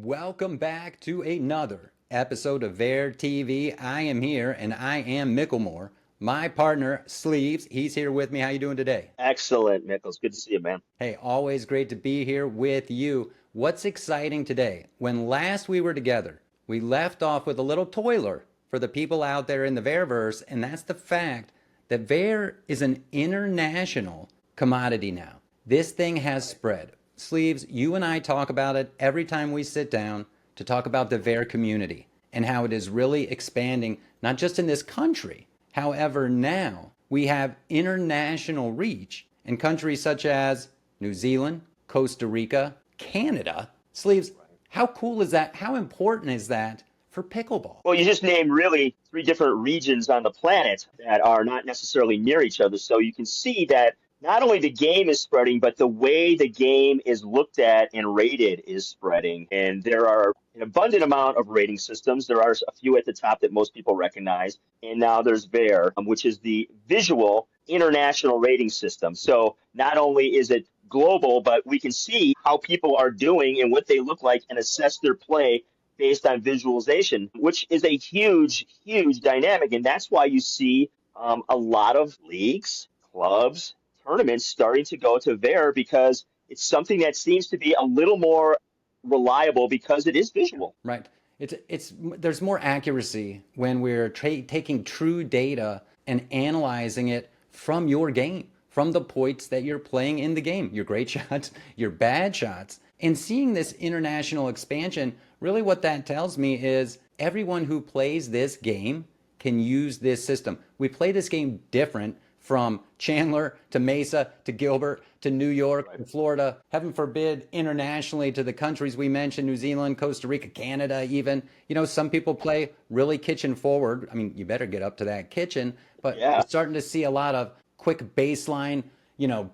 Welcome back to another episode of VAIR TV. I am here and I am Micklemore. My partner, Sleeves, he's here with me. How you doing today? Excellent, Nichols. Good to see you, man. Hey, always great to be here with you. What's exciting today? When last we were together, we left off with a little toiler for the people out there in the VAIRverse, and that's the fact that VAIR is an international commodity now. This thing has spread. Sleeves, you and I talk about it every time we sit down to talk about the VAIR community and how it is really expanding, not just in this country. However, now we have international reach in countries such as New Zealand, Costa Rica, Canada. Sleeves, how cool is that? How important is that for pickleball? Well, you just named really three different regions on the planet that are not necessarily near each other. So you can see that not only the game is spreading, but the way the game is looked at and rated is spreading. And there are an abundant amount of rating systems. There are a few at the top that most people recognize. And now there's VAIR, which is the visual international rating system. So not only is it global, but we can see how people are doing and what they look like and assess their play based on visualization, which is a huge, huge dynamic. And that's why you see a lot of leagues, clubs, tournaments starting to go to VAIR because it's something that seems to be a little more reliable because it is visual. Right. It's there's more accuracy when we're taking true data and analyzing it from your game, from the points that you're playing in the game, your great shots, your bad shots, and seeing this international expansion. Really, what that tells me is everyone who plays this game can use this system. We play this game different from Chandler to Mesa to Gilbert to New York to Florida, heaven forbid, internationally to the countries we mentioned, New Zealand, Costa Rica, Canada even. You know, some people play really kitchen forward. I mean, you better get up to that kitchen, but Yeah. we're starting to see a lot of quick baseline,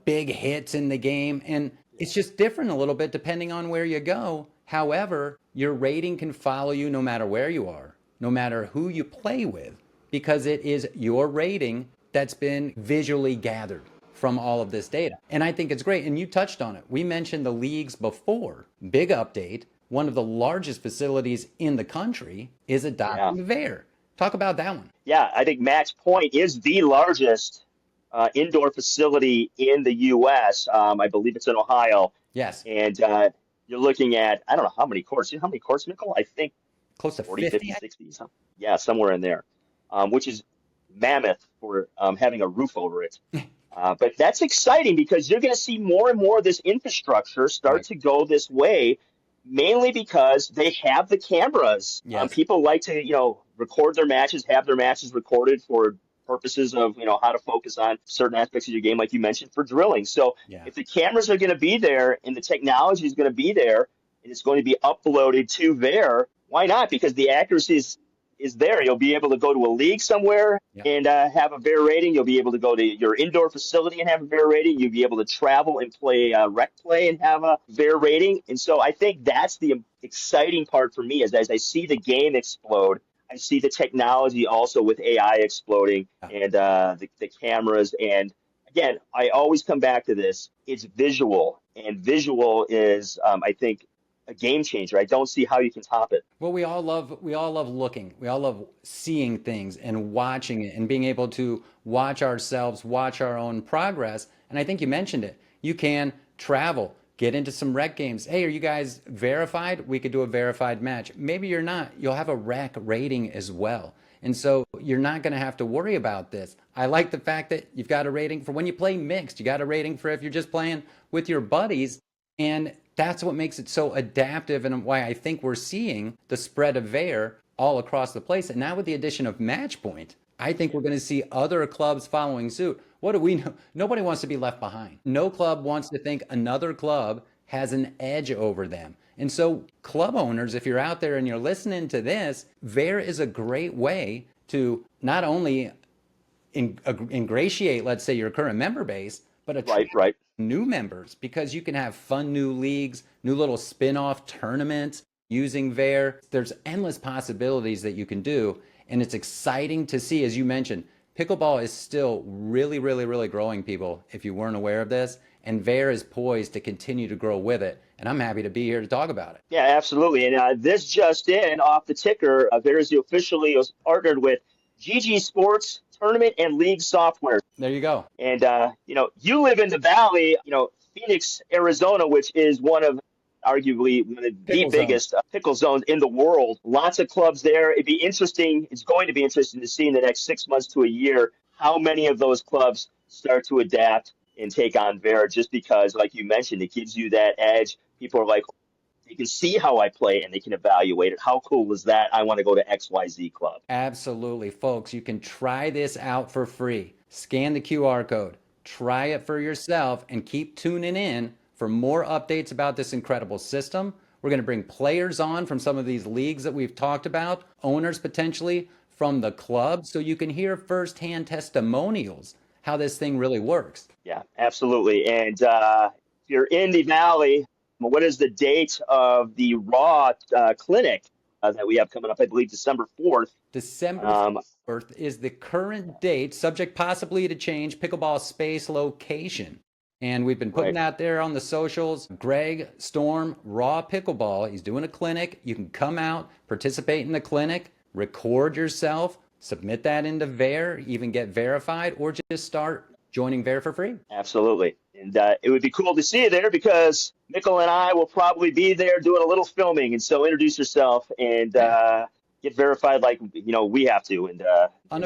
big hits in the game. And it's just different a little bit depending on where you go. However, your rating can follow you no matter where you are, no matter who you play with, because it is your rating that's been visually gathered from all of this data. And I think it's great. And you touched on it. We mentioned the leagues before. Big update. One of the largest facilities in the country is adopting VAIR. Talk about that one. Yeah, I think Match Point is the largest indoor facility in the U.S. I believe it's in Ohio. Yes. And you're looking at, I don't know how many courts. You know how many courts, Nicole? I think Close to 40, 50. 50, 60. Yeah, somewhere in there, which is mammoth for having a roof over it. But that's exciting because you're going to see more and more of this infrastructure start to go this way, mainly because they have the cameras. Yes. People like to, record their matches, have their matches recorded for purposes of, how to focus on certain aspects of your game, like you mentioned, for drilling. So if the cameras are going to be there and the technology is going to be there and it's going to be uploaded to VAIR, why not? Because the accuracy is there. You'll be able to go to a league somewhere and have a VAIR rating. You'll be able to go to your indoor facility and have a VAIR rating. You'll be able to travel and play rec play and have a VAIR rating. And so I think that's the exciting part for me is as I see the game explode, I see the technology also with AI exploding and the cameras. And again, I always come back to this. It's visual, and visual is, I think, a game changer. I don't see how you can top it. Well, we all love looking. We all love seeing things and watching it and being able to watch ourselves, watch our own progress. And I think you mentioned it. You can travel, get into some rec games. Hey, are you guys verified? We could do a verified match. Maybe you're not. You'll have a rec rating as well. And so you're not going to have to worry about this. I like the fact that you've got a rating for when you play mixed. You got a rating for if you're just playing with your buddies. And that's what makes it so adaptive and why I think we're seeing the spread of VAIR all across the place. And now with the addition of Match Point, I think we're going to see other clubs following suit. What do we know? Nobody wants to be left behind. No club wants to think another club has an edge over them. And so club owners, if you're out there and you're listening to this, VAIR is a great way to not only ingratiate, let's say, your current member base, but attract new members because you can have fun new leagues, new little spin-off tournaments using VAIR. There's endless possibilities that you can do, and it's exciting to see, as you mentioned, pickleball is still really, really, really growing, people, if you weren't aware of this. and VAIR is poised to continue to grow with it. And I'm happy to be here to talk about it. Yeah, absolutely. And this just in off the ticker, Verizio officially was partnered with GG Sports Tournament and League Software. There you go. And you live in the Valley, Phoenix, Arizona, which is one of arguably one of the Pickle zone. biggest pickle zones in the world. Lots of clubs there. It'd be interesting. It's going to be interesting to see in the next 6 months to a year how many of those clubs start to adapt and take on VAR, just because, like you mentioned, it gives you that edge. People are like, they can see how I play and they can evaluate it. How cool is that? I want to go to XYZ club. Absolutely, folks. You can try this out for free. Scan the QR code, try it for yourself, and keep tuning in for more updates about this incredible system. We're going to bring players on from some of these leagues that we've talked about, owners potentially from the club, so you can hear firsthand testimonials how this thing really works. Yeah, absolutely. And if you're in the Valley, what is the date of the Raw clinic that we have coming up? I believe December 4th. December 4th is the current date, subject possibly to change, pickleball space location. And we've been putting that there on the socials. Greg Storm, Raw Pickleball, he's doing a clinic. You can come out, participate in the clinic, record yourself, submit that into VAIR, even get verified, or just start joining VAIR for free. Absolutely. And it would be cool to see you there because Mickle and I will probably be there doing a little filming. And so introduce yourself and get verified like, we have to. And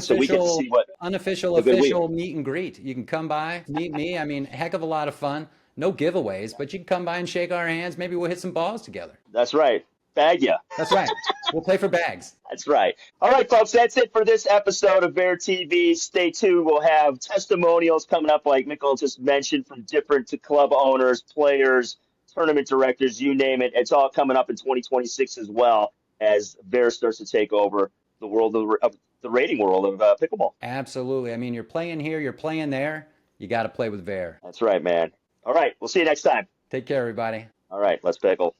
so we get to see what official meet and greet. You can come by, meet me. I mean, heck of a lot of fun. No giveaways, but you can come by and shake our hands. Maybe we'll hit some balls together. That's right. Bag ya. That's right. We'll play for bags. That's right. All right, folks, that's it for this episode of VAIR TV. Stay tuned. We'll have testimonials coming up, like Mickle just mentioned, from different club owners, players, tournament directors, you name it. It's all coming up in 2026 as well as VAIR starts to take over the world of the rating world of pickleball. Absolutely. I mean, you're playing here, you're playing there. You got to play with VAIR. That's right, man. All right. We'll see you next time. Take care, everybody. All right. Let's pickle.